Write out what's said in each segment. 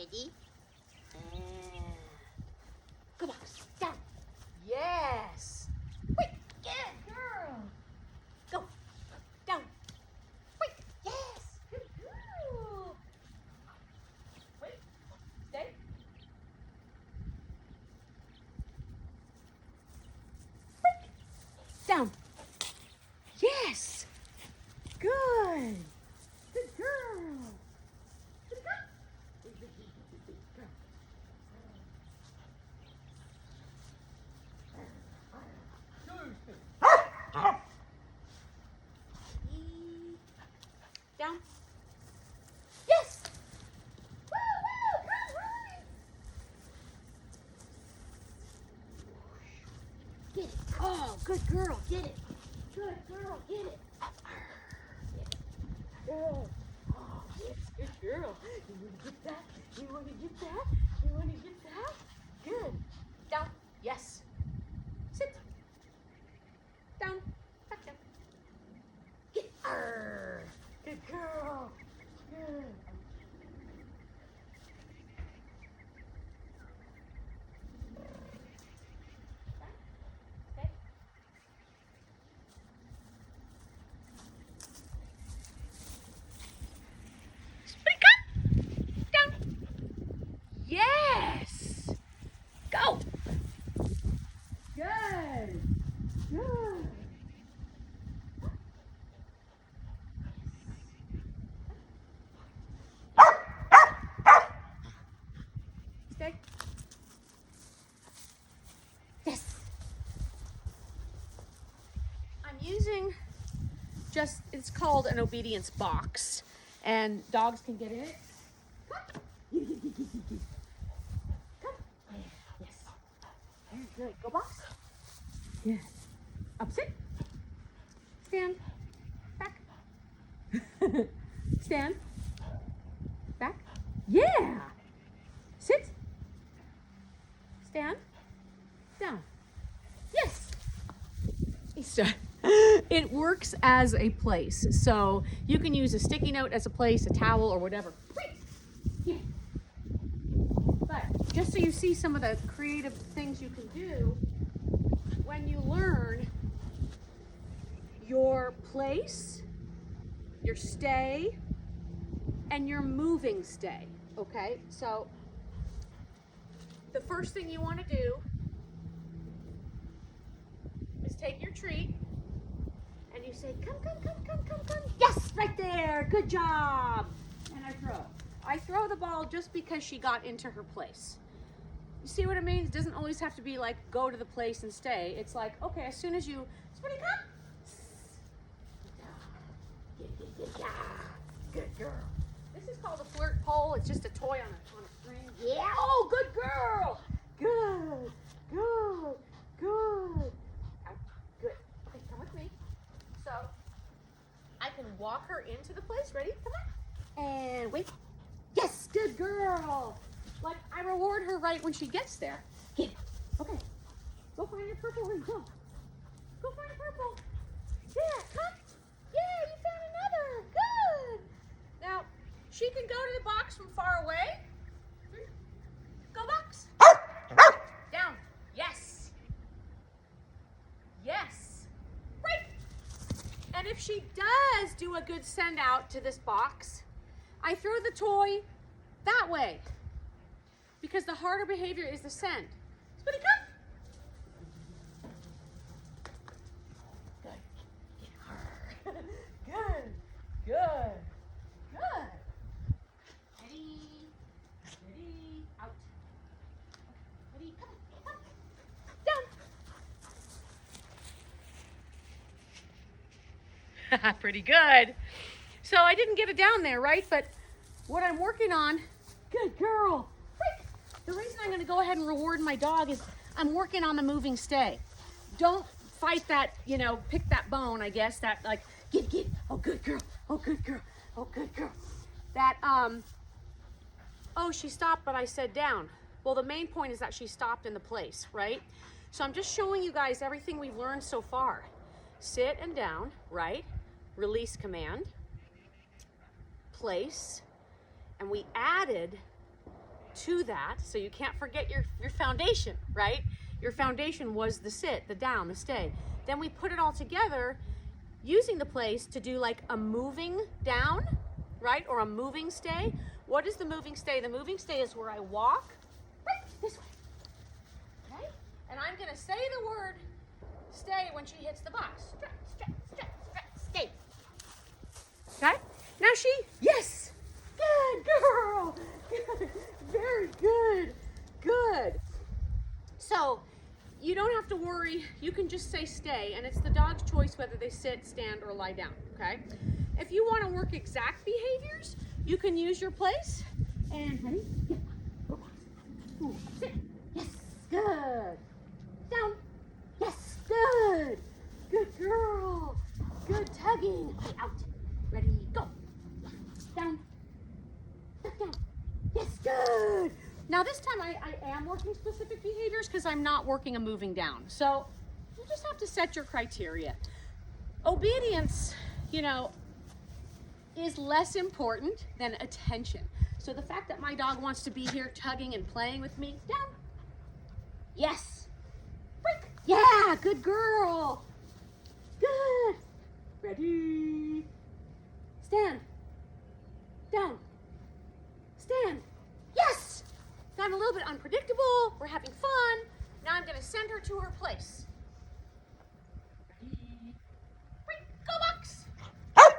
Ready? And go box. Down. Yes. Wait. Good girl. Go. Down. Wait. Yes. Good girl. Wait. Stay. Wait. Down. Yes. Good. Good girl. Good girl. Down. Yes. Woo, woo, good run. Get it. Oh, good girl. Get it. Good girl. Get it. Girl. Oh, yes, good girl. You want to get that? You want to get that? You want to get that? Good. Down. Yes. Sit. Down. Back down. Get. Arr. Good girl. Good. Stay. Splitty, come. Down. Yes. Go. Good. Good. Stay. Yes. I'm using it's called an obedience box, and dogs can get in it. Come. Come. Yes. Very good. Go box. Yes. Up, sit. Stand. Back. Stand. Back. Yeah. Sit. Stand. Down. Yes. It works as a place. So you can use a sticky note as a place, a towel, or whatever. Yeah. But just so you see some of the creative things you can do when you learn your place, your stay, and your moving stay. Okay? So the first thing you want to do is take your treat and you say, come, come, come, come, come, come. Yes, right there. Good job. And I throw. I throw the ball just because she got into her place. You see what it means? It doesn't always have to be like go to the place and stay. It's like, okay, as soon as you, Splitty, come. Good girl. This is called a flirt pole. It's just a toy on a string. Yeah. Oh, good girl. Good. Good. Good. Good. Okay, come with me. So I can walk her into the place. Ready? Come on. And wait. Yes, good girl. Like I reward her right when she gets there. Get it. Okay. Go find your purple ring. Go. Go find your purple. Yeah, come. Yeah, you found another. Good. Now, she can go to the box from far away. Go box. Down. Yes. Yes. Right. And if she does do a good send out to this box, I throw the toy that way. Because the harder behavior is the send. Splitty, come. Good. Good. Good. Good. Ready. Ready. Out. Ready. Come. Come. Down. Pretty good. So I didn't get it down there, right? But what I'm working on, good girl. Right. The reason I'm going to go ahead and reward my dog is I'm working on the moving stay. Don't fight that, pick that bone, I guess, that like, get, oh, good girl, oh, good girl, oh, good girl. That, oh, she stopped, but I said down. Well, the main point is that she stopped in the place, right? So I'm just showing you guys everything we've learned so far. Sit and down, right? Release command, place, and we added to that, so you can't forget your foundation, right? Your foundation was the sit, the down, the stay. Then we put it all together using the place to do like a moving down, right? Or a moving stay. What is the moving stay? The moving stay is where I walk right this way, okay? And I'm gonna say the word stay when she hits the box. Stretch, stretch, stretch, stretch, stay. Okay? Now she, yes, good girl, good, very good, good. So you don't have to worry, you can just say stay, and it's the dog's choice whether they sit, stand, or lie down, okay? If you want to work exact behaviors, you can use your place, and ready, yeah, go box, ooh, sit, yes, good, down, yes, good, good girl, good tugging, okay, out, ready, go, down, back down, yes, good. Now this time I am working specific behaviors because I'm not working a moving down. So you just have to set your criteria. Obedience, you know, is less important than attention. So the fact that my dog wants to be here tugging and playing with me, down, yes, break, yeah, good girl, good, ready, stand, down, stand, yes. Got a little bit unpredictable, we're having fun. Now I'm gonna send her to her place. Ready, break, go box. Break,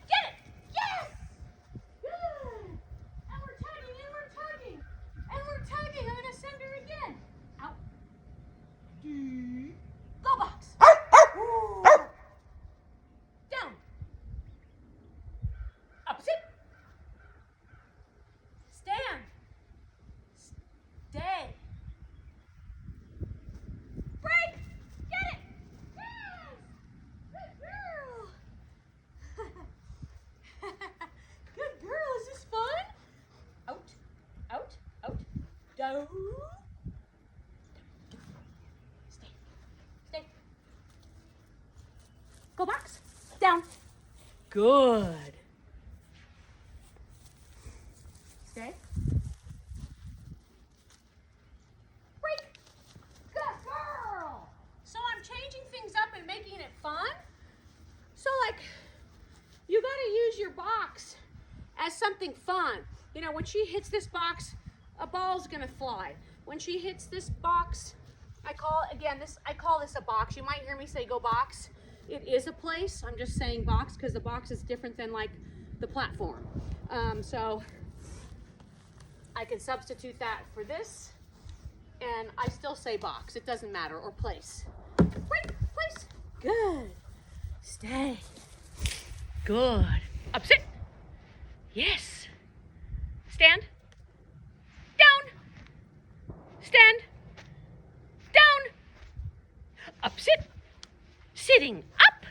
get it, yes, good. And we're tugging, and we're tugging, and we're tugging. I'm gonna send her again. Out, go box. Ooh. Down, up, sit. Stand, stay, break, get it, yes, good girl, good girl, is this fun? Out, out, out, down, stay, stay, go box, down, good. Stay. Break. Good girl. So I'm changing things up and making it fun. So like, you gotta use your box as something fun. You know, when she hits this box, a ball's gonna fly. When she hits this box, I call this a box. You might hear me say go box. It is a place. I'm just saying box because the box is different than like the platform. So I can substitute that for this, and I still say box. It doesn't matter, or place. Break, place, good. Stay, good. Up, sit, yes. Stand, down, stand, down, up, sit, sitting, up,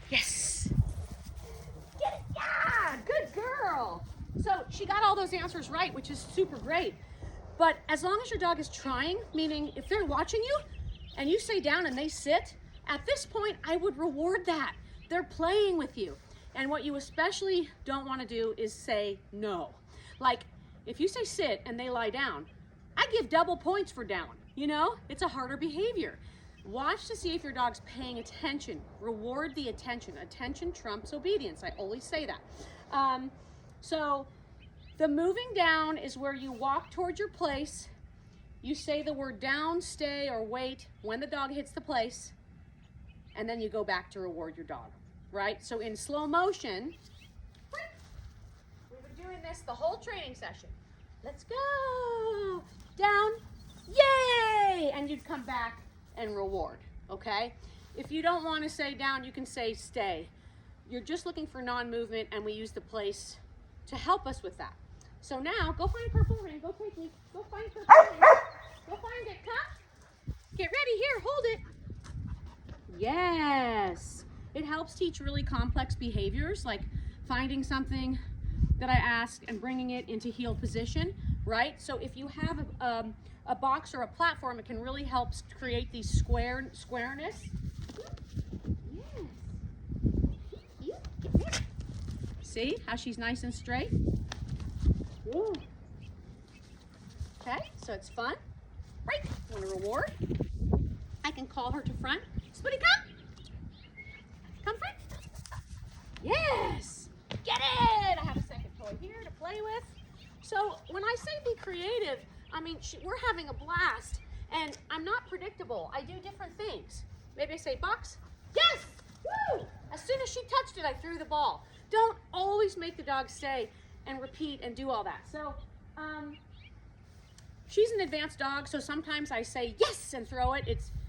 yes. Get it, yeah, good girl. So she got all those answers right, which is super great. But as long as your dog is trying, meaning if they're watching you and you say down and they sit, at this point, I would reward that. They're playing with you. And what you especially don't want to do is say no. Like if you say sit and they lie down, I give double points for down, you know? It's a harder behavior. Watch to see if your dog's paying attention. Reward the attention. Attention trumps obedience. I always say that. So the moving down is where you walk towards your place. You say the word down, stay, or wait when the dog hits the place, and then you go back to reward your dog, right? So in slow motion, we've been doing this the whole training session. Let's go. Down, yay! And you'd come back and reward, okay? If you don't want to say down, you can say stay. You're just looking for non-movement, and we use the place to help us with that. So now, go find purple ring. Go quickly. Go find purple ring. Go find it. Come. Get ready. Here, hold it. Yes. It helps teach really complex behaviors, like finding something that I asked and bringing it into heel position, right? So if you have a box or a platform, it can really help create these squareness. Yes. See how she's nice and straight? Woo. Okay, so it's fun. Break. Want a reward? I can call her to front. Splitty, come. Come front. Yes. Get it. I have a second toy here to play with. So when I say be creative, I mean, we're having a blast, and I'm not predictable. I do different things. Maybe I say box. Yes. Woo. As soon as she touched it, I threw the ball. Don't always make the dog stay and repeat and do all that. So, she's an advanced dog, so sometimes I say yes and throw it.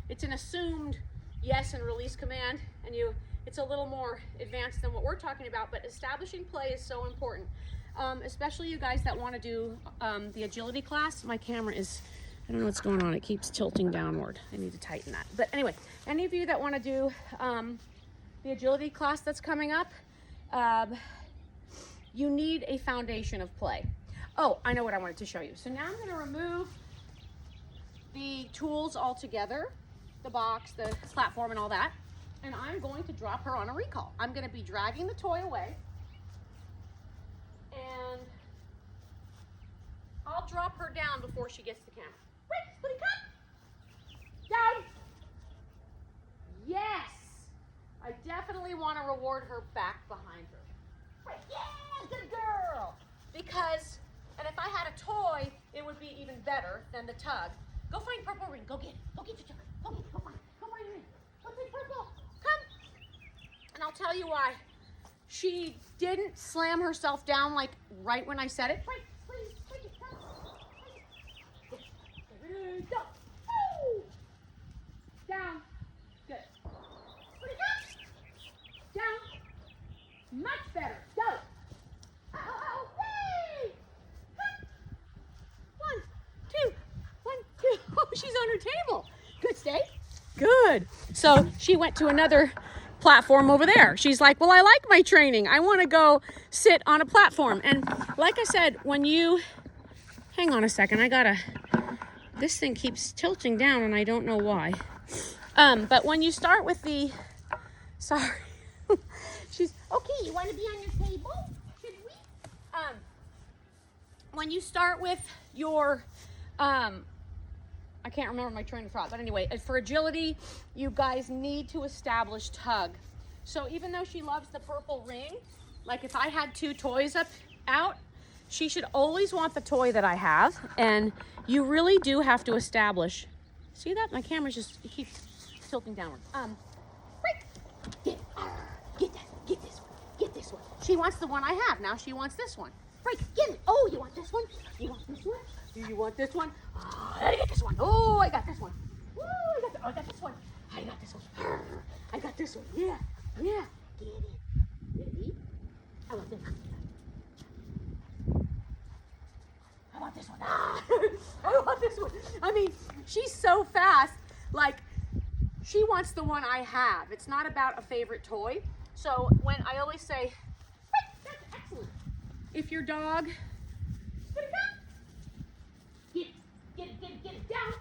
It's an assumed yes and release command, and it's a little more advanced than what we're talking about, but establishing play is so important. Especially you guys that want to do the agility class. My camera is, I don't know what's going on. It keeps tilting downward. I need to tighten that. But anyway, any of you that want to do the agility class that's coming up, you need a foundation of play. Oh, I know what I wanted to show you. So now I'm going to remove the tools altogether, the box, the platform, and all that. And I'm going to drop her on a recall. I'm going to be dragging the toy away. And I'll drop her down before she gets the camera. Wait, Splitty, come. Down. Yes. I definitely want to reward her back behind her. Right. Yeah, good girl. Because, and if I had a toy, it would be even better than the tug. Go find purple ring. Go get it. Go get your tug. Go get it. Go find it. Go find your ring. Go take purple. Come. And I'll tell you why. She didn't slam herself down like right when I said it. Right, please, please, come. Go. Woo. Down. Good. Down. Much better. Go. Oh, hey. One, two. Oh, she's on her table. Good, stay. Good. So she went to another platform over there. She's like, well, I like my training. I want to go sit on a platform. And like I said, when you, hang on a second, this thing keeps tilting down and I don't know why. But when you start with the, sorry, she's, okay, you want to be on your table? Should we? When you start with your, I can't remember my train of thought, but anyway, for agility, you guys need to establish tug. So even though she loves the purple ring, like if I had two toys out, she should always want the toy that I have, and you really do have to establish. See that? My camera's just, it keeps tilting downward. Break. Get this one. Get this one. She wants the one I have. Now she wants this one. Break. Get it. Oh, you want this one? You want this one? Do you want this one? Oh, I got this one. Oh, I got this one. Woo, I got this one. I got this one. I got this one. Yeah. Yeah. Get it. Ready? I want this one. I want this one. Ah, I want this one. I mean, she's so fast. Like, she wants the one I have. It's not about a favorite toy. So when I always say, that's excellent. If your dog, get it down.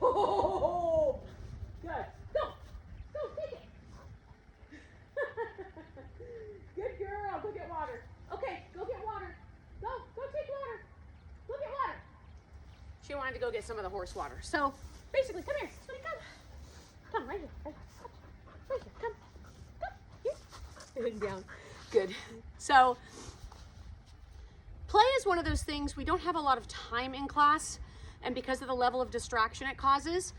Oh, good. Go, take it. Good girl. Go get water. Okay, go get water. Go take water. Go get water. She wanted to go get some of the horse water. So basically, come here. Come right here. Right here. Come. Here. Down. Good. So play is one of those things, we don't have a lot of time in class, and because of the level of distraction it causes,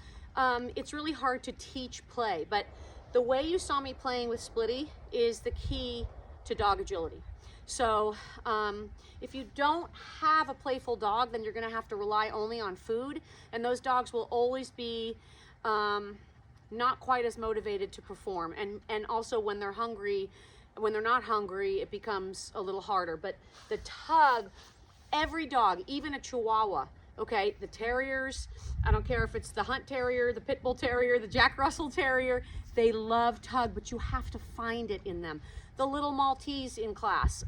it's really hard to teach play. But the way you saw me playing with Splitty is the key to dog agility. So if you don't have a playful dog, then you're going to have to rely only on food, and those dogs will always be not quite as motivated to perform. And also when they're hungry, when they're not hungry, it becomes a little harder. But the tug, every dog, even a Chihuahua, okay, the terriers, I don't care if it's the Hunt Terrier, the Pit Bull Terrier, the Jack Russell Terrier, they love tug, but you have to find it in them. The little Maltese in class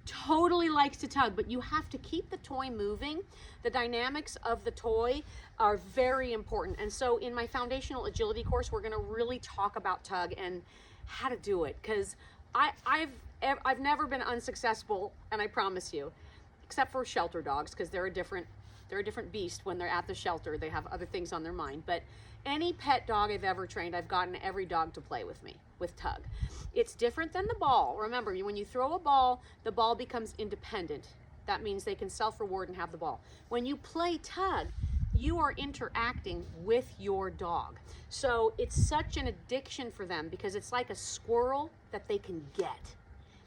totally likes to tug, but you have to keep the toy moving. The dynamics of the toy are very important. And so in my foundational agility course, we're going to really talk about tug and how to do it, because I've never been unsuccessful, and I promise you, except for shelter dogs, because they're a different beast when they're at the shelter. They have other things on their mind. But any pet dog I've ever trained, I've gotten every dog to play with me, with tug. It's different than the ball. Remember, when you throw a ball, the ball becomes independent. That means they can self-reward and have the ball. When you play tug, you are interacting with your dog. So it's such an addiction for them because it's like a squirrel that they can get.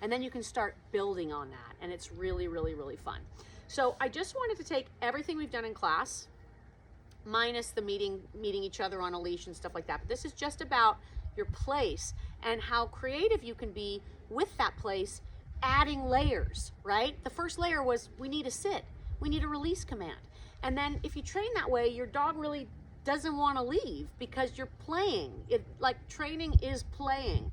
And then you can start building on that. And it's really, really, really fun. So I just wanted to take everything we've done in class, minus the meeting each other on a leash and stuff like that. But this is just about your place and how creative you can be with that place, adding layers, right? The first layer was we need a sit. We need a release command. And then if you train that way, your dog really doesn't want to leave because you're playing. Like training is playing.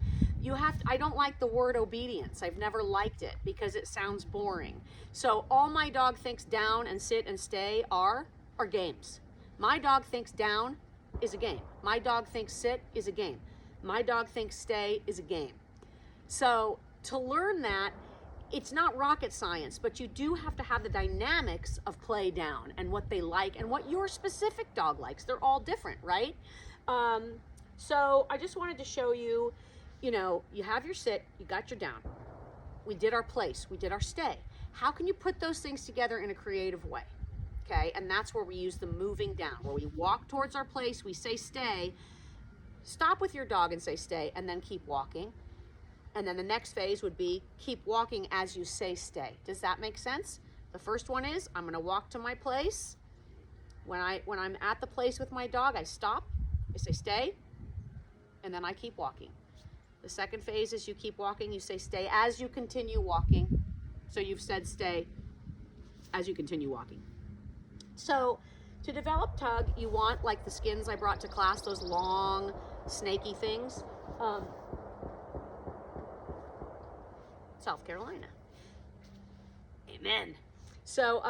I don't like the word obedience. I've never liked it because it sounds boring. So all my dog thinks down and sit and stay are games. My dog thinks down is a game. My dog thinks sit is a game. My dog thinks stay is a game. So to learn that, it's not rocket science, but you do have to have the dynamics of play down and what they like and what your specific dog likes. They're all different, right? So I just wanted to show you, you have your sit, you got your down. We did our place, we did our stay. How can you put those things together in a creative way? Okay, and that's where we use the moving down, where we walk towards our place, we say stay, stop with your dog and say stay, and then keep walking. And then the next phase would be keep walking as you say stay. Does that make sense? The first one is I'm gonna walk to my place. When I'm at the place with my dog, I stop, I say stay, and then I keep walking. The second phase is you keep walking, you say stay as you continue walking. So you've said stay as you continue walking. So to develop tug, you want like the skins I brought to class, those long, snaky things. South Carolina. Amen. So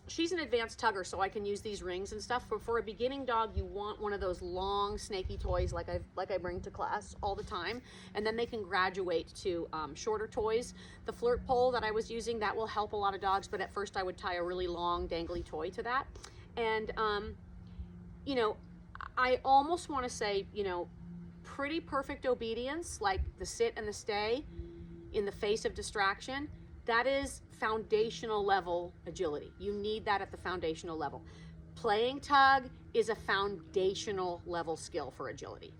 she's an advanced tugger, so I can use these rings and stuff. For a beginning dog, you want one of those long, snaky toys like I bring to class all the time, and then they can graduate to shorter toys. The flirt pole that I was using, that will help a lot of dogs, but at first I would tie a really long, dangly toy to that. And, I almost want to say, pretty perfect obedience, like the sit and the stay, in the face of distraction, that is foundational level agility. You need that at the foundational level. Playing tug is a foundational level skill for agility.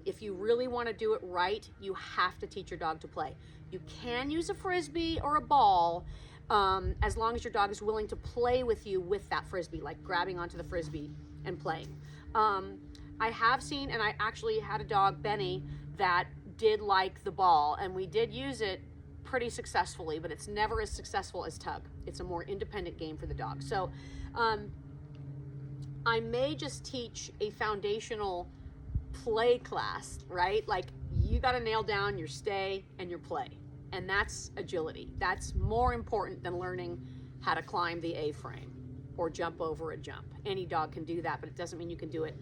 If you really want to do it right, you have to teach your dog to play. You can use a frisbee or a ball as long as your dog is willing to play with you with that frisbee, like grabbing onto the frisbee and playing. I have seen, and I actually had a dog, Benny, that did like the ball, and we did use it pretty successfully, but it's never as successful as tug. It's a more independent game for the dog. So I may just teach a foundational play class, right? Like you got to nail down your stay and your play, and that's agility. That's more important than learning how to climb the A-frame or jump over a jump. Any dog can do that, but it doesn't mean you can do it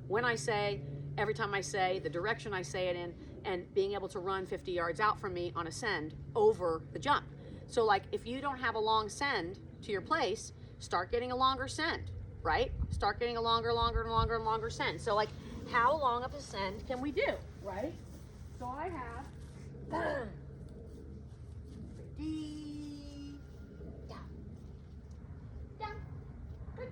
when I say, every time I say, the direction I say it in, and being able to run 50 yards out from me on a send over the jump. So like if you don't have a long send to your place, start getting a longer send, right? Start getting a longer send. So like how long of a send can we do, right? So I have ready, down, down, good.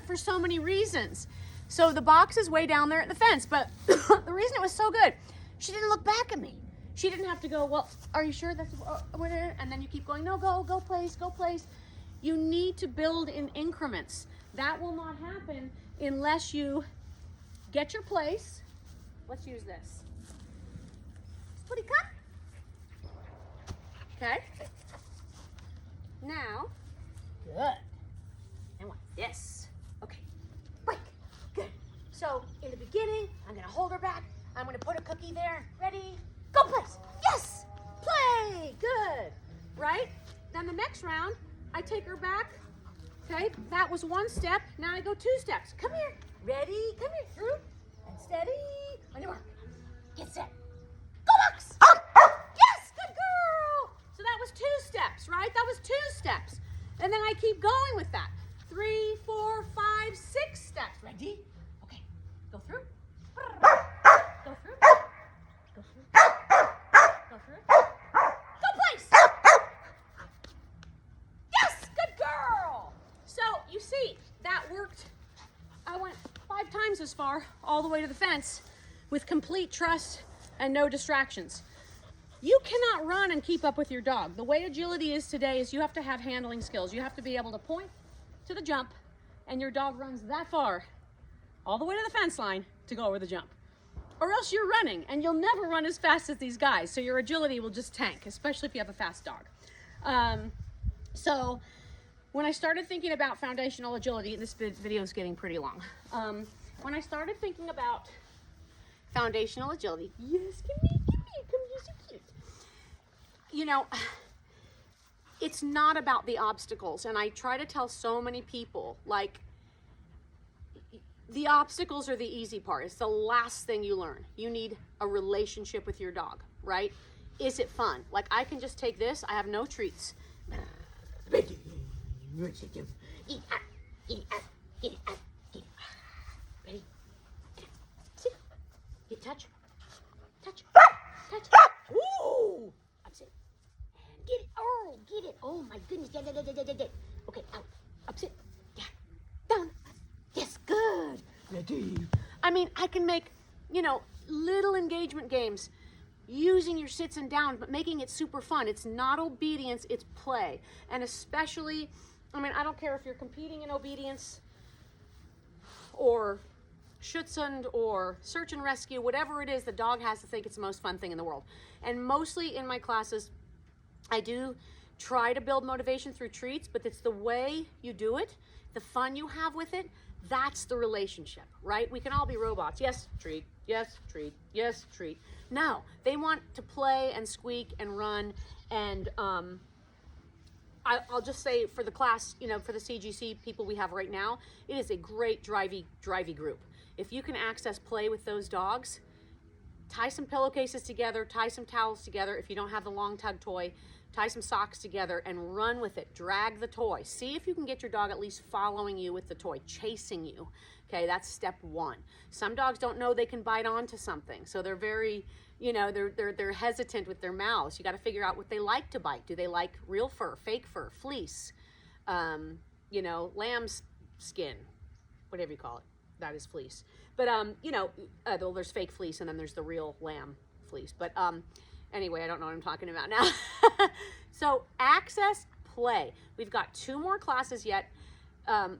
For so many reasons. So the box is way down there at the fence, but the reason it was so good, she didn't look back at me. She didn't have to go, well, are you sure that's what it is? And then you keep going, no, go place. You need to build in increments. That will not happen unless you get your place. Let's use this. Okay? Now, good. And like this. Okay, break. Good. So, in the beginning, I'm gonna hold her back. I'm gonna put a cookie there. Ready? Go, place. Yes! Play! Good. Right? Then the next round, I take her back. Okay, that was one step. Now I go 2 steps. Come here. Ready? Come here. Through. And steady. On your mark. Get set. Go, box! Yes! Good girl! So that was 2 steps, right? That was 2 steps. And then I keep going with that. 3, 4, 5, 6 steps. Ready? Okay. Go through. Go through. Go through. Go through. Go, place! Yes! Good girl! So, you see, that worked. I went 5 times as far, all the way to the fence, with complete trust and no distractions. You cannot run and keep up with your dog. The way agility is today is you have to have handling skills. You have to be able to point to the jump, and your dog runs that far, all the way to the fence line, to go over the jump. Or else you're running, and you'll never run as fast as these guys, so your agility will just tank, especially if you have a fast dog. So when I started thinking about foundational agility, this video is getting pretty long. When I started thinking about foundational agility, yes, come here, you're so cute. You know, it's not about the obstacles, and I try to tell so many people, like, the obstacles are the easy part. It's the last thing you learn. You need a relationship with your dog, right? Is it fun? Like, I can just take this. I have no treats. Ready? Sit. Get touch. Touch. Touch. Ooh! Upsit. And get it. Oh, get it. Oh, my goodness. Okay, out. Upsit. Yeah. Down. Yes, good. Ready. I mean, I can make, you know, little engagement games using your sits and downs, but making it super fun. It's not obedience, it's play. And especially, I mean, I don't care if you're competing in obedience or Schutzhund or search and rescue, whatever it is, the dog has to think it's the most fun thing in the world. And mostly in my classes, I do try to build motivation through treats, but it's the way you do it, the fun you have with it. That's the relationship, right? We can all be robots. Yes, treat. Yes, treat. Yes, treat. No, they want to play and squeak and run. And I'll just say for the class, you know, for the CGC people we have right now, it is a great drivey group. If you can access play with those dogs, tie some pillowcases together, tie some towels together. If you don't have the long tug toy, tie some socks together and run with it. Drag the toy. See if you can get your dog at least following you with the toy, chasing you. Okay, that's step 1. Some dogs don't know they can bite onto something, so they're very, you know, they're hesitant with their mouths. You got to figure out what they like to bite. Do they like real fur, fake fur, fleece, you know, lamb's skin, whatever you call it. That is fleece. But you know, there's fake fleece and then there's the real lamb fleece. But anyway, I don't know what I'm talking about now. So access play. We've got 2 more classes yet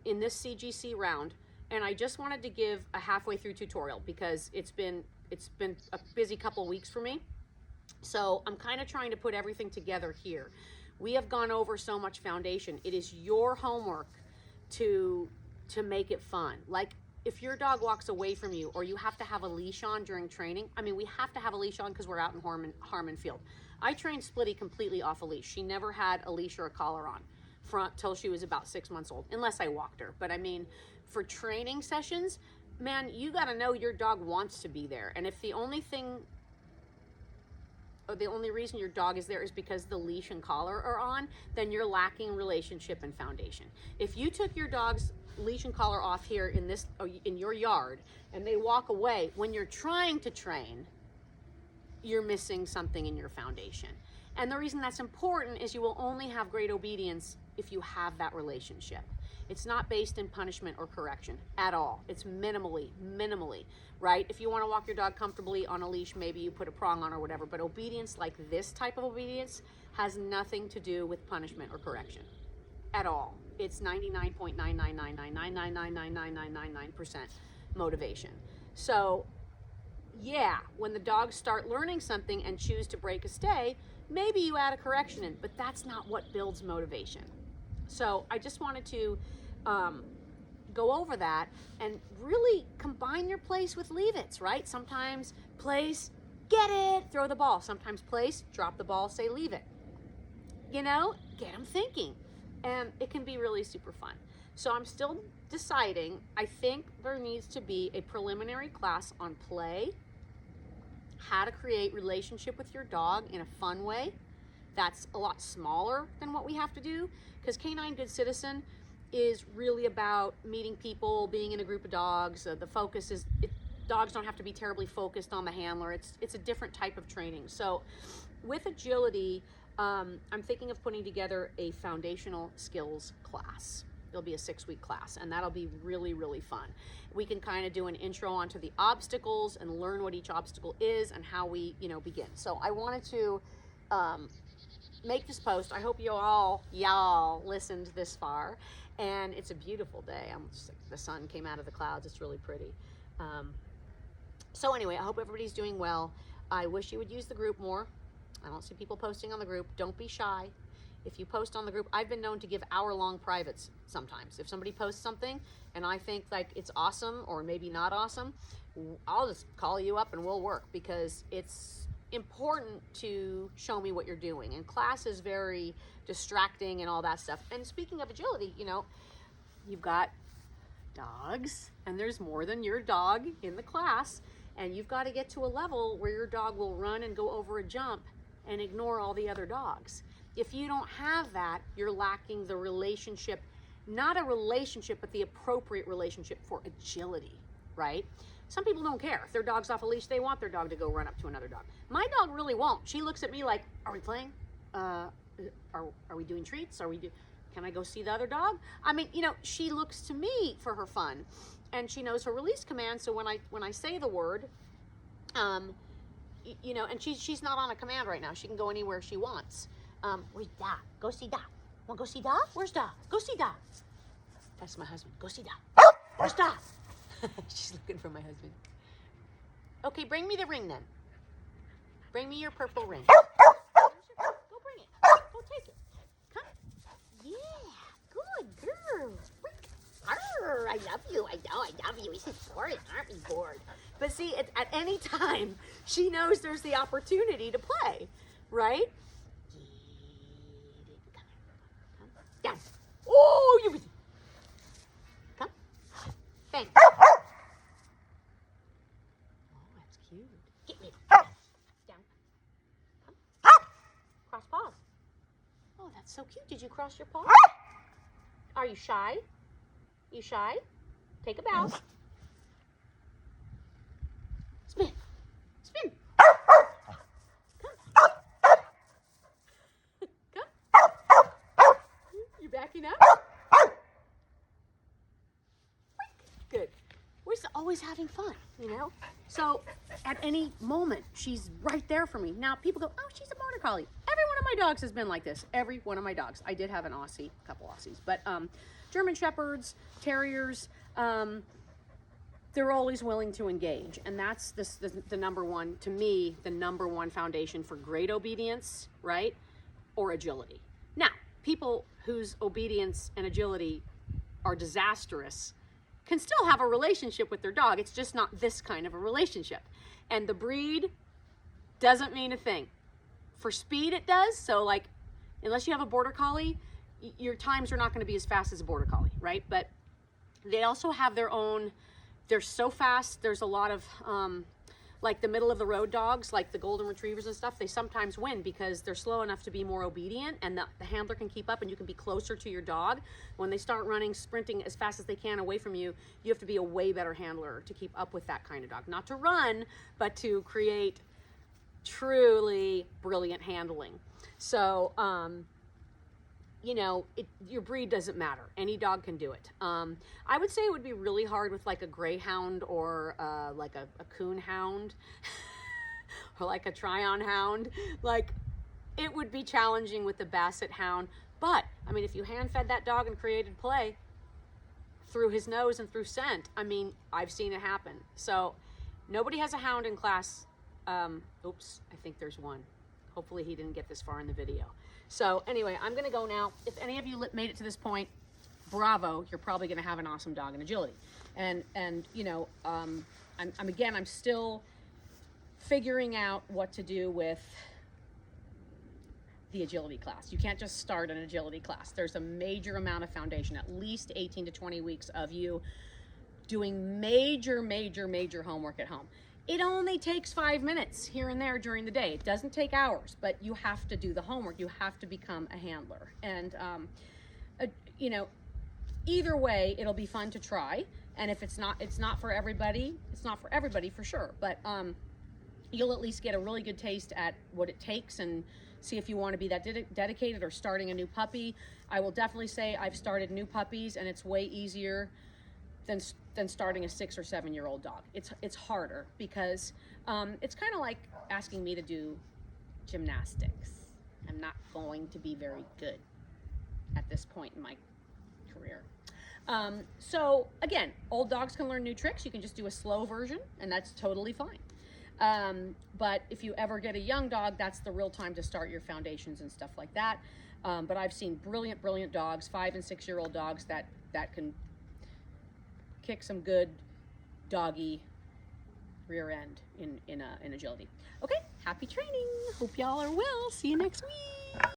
in this CGC round, and I just wanted to give a halfway through tutorial because it's been a busy couple weeks for me. So I'm kind of trying to put everything together here. We have gone over so much foundation. It is your homework to make it fun. Like, if your dog walks away from you or you have to have a leash on during training, I mean, we have to have a leash on because we're out in Harmon Field. I trained Splitty completely off a leash. She never had a leash or a collar on till she was about 6 months old, unless I walked her. But I mean, for training sessions, man, you got to know your dog wants to be there. And if the only reason your dog is there is because the leash and collar are on, then you're lacking relationship and foundation. If you took your dog's leash and collar off here in your yard and they walk away, when you're trying to train, you're missing something in your foundation. And the reason that's important is you will only have great obedience if you have that relationship. It's not based in punishment or correction at all. It's minimally, right? If you want to walk your dog comfortably on a leash, maybe you put a prong on or whatever, but obedience like this type of obedience has nothing to do with punishment or correction at all. It's 99.99999999999% motivation. So Yeah, when the dogs start learning something and choose to break a stay, maybe you add a correction in, but that's not what builds motivation. So I just wanted to go over that and really combine your place with leave it's, right? Sometimes place, get it, throw the ball. Sometimes place, drop the ball, say leave it. You know, get them thinking. And it can be really super fun. So I'm still deciding. I think there needs to be a preliminary class on play, how to create relationship with your dog in a fun way. That's a lot smaller than what we have to do, because Canine Good Citizen is really about meeting people, being in a group of dogs. The focus is, dogs don't have to be terribly focused on the handler. It's a different type of training. So with agility, I'm thinking of putting together a foundational skills class. It'll be a 6-week class, and that'll be really, really fun. We can kind of do an intro onto the obstacles and learn what each obstacle is and how we, begin. So I wanted to make this post. I hope y'all listened this far, and it's a beautiful day. The sun came out of the clouds. It's really pretty. So anyway, I hope everybody's doing well. I wish you would use the group more. I don't see people posting on the group. Don't be shy. If you post on the group, I've been known to give hour-long privates sometimes. If somebody posts something and I think like it's awesome or maybe not awesome, I'll just call you up and we'll work, because it's important to show me what you're doing. And class is very distracting and all that stuff. And speaking of agility, you've got dogs, and there's more than your dog in the class, and you've got to get to a level where your dog will run and go over a jump and ignore all the other dogs. If you don't have that, you're lacking the relationship, not a relationship, but the appropriate relationship for agility, right? Some people don't care. If their dog's off a leash, they want their dog to go run up to another dog. My dog really won't. She looks at me like, are we playing? Are we doing treats? Can I go see the other dog? I mean, she looks to me for her fun, and she knows her release command. So when I say the word, and she's not on a command right now. She can go anywhere she wants. Where's Da? Go see Da. Want to go see Da? Where's Da? Go see Da. That's my husband. Go see Da. Where's Da? She's looking for my husband. Okay, bring me the ring then. Bring me your purple ring. Go bring it. Go take it. Come. Yeah, good girl. Arr, I love you. I know, I love you. This is boring, aren't we bored? But see, at any time, she knows there's the opportunity to play, right? Down. Oh, you. Come. Bang. Oh, that's cute. Get me. Down. Come. Cross paws. Oh, that's so cute. Did you cross your paws? Are you shy? You shy? Take a bow. Spin. Spin. Backing up? Good. We're always having fun, So at any moment, she's right there for me. Now people go, oh, she's a border collie. Every one of my dogs has been like this. Every one of my dogs. I did have an Aussie, a couple Aussies, but German Shepherds, Terriers, they're always willing to engage. And that's the number one, to me, the number one foundation for great obedience, right? Or agility. Now, people whose obedience and agility are disastrous can still have a relationship with their dog. It's just not this kind of a relationship. And the breed doesn't mean a thing. For speed, it does. So like, unless you have a border collie, your times are not going to be as fast as a border collie, right? But they also have their own, they're so fast. There's a lot of, like the middle of the road dogs, like the golden retrievers and stuff, they sometimes win because they're slow enough to be more obedient, and the handler can keep up and you can be closer to your dog. When they start running, sprinting as fast as they can away from you, you have to be a way better handler to keep up with that kind of dog. Not to run, but to create truly brilliant handling. So, your breed doesn't matter. Any dog can do it. I would say it would be really hard with like a greyhound or like a coon hound or like a Tryon hound. Like it would be challenging with the Basset hound. But I mean, if you hand fed that dog and created play through his nose and through scent, I mean, I've seen it happen. So Nobody has a hound in class. Oops, I think there's one. Hopefully he didn't get this far in the video. So anyway, I'm gonna go now. If any of you made it to this point, bravo, you're probably gonna have an awesome dog in agility. And you know, I'm still figuring out what to do with the agility class. You can't just start an agility class. There's a major amount of foundation, at least 18 to 20 weeks of you doing major homework at home. It only takes 5 minutes here and there during the day. It doesn't take hours, but you have to do the homework. You have to become a handler. And, you know, either way, it'll be fun to try. And if it's not for everybody, it's not for everybody for sure. But you'll at least get a really good taste at what it takes and see if you want to be that dedicated or starting a new puppy. I will definitely say I've started new puppies and it's way easier than starting a 6 or 7 year old dog. It's harder because it's kind of like asking me to do gymnastics. I'm not going to be very good at this point in my career. So again, old dogs can learn new tricks. You can just do a slow version and that's totally fine. But if you ever get a young dog, that's the real time to start your foundations and stuff like that. But I've seen brilliant dogs, 5 and 6 year old dogs that can kick some good doggy rear end in agility. Okay, happy training. Hope y'all are well. See you next week.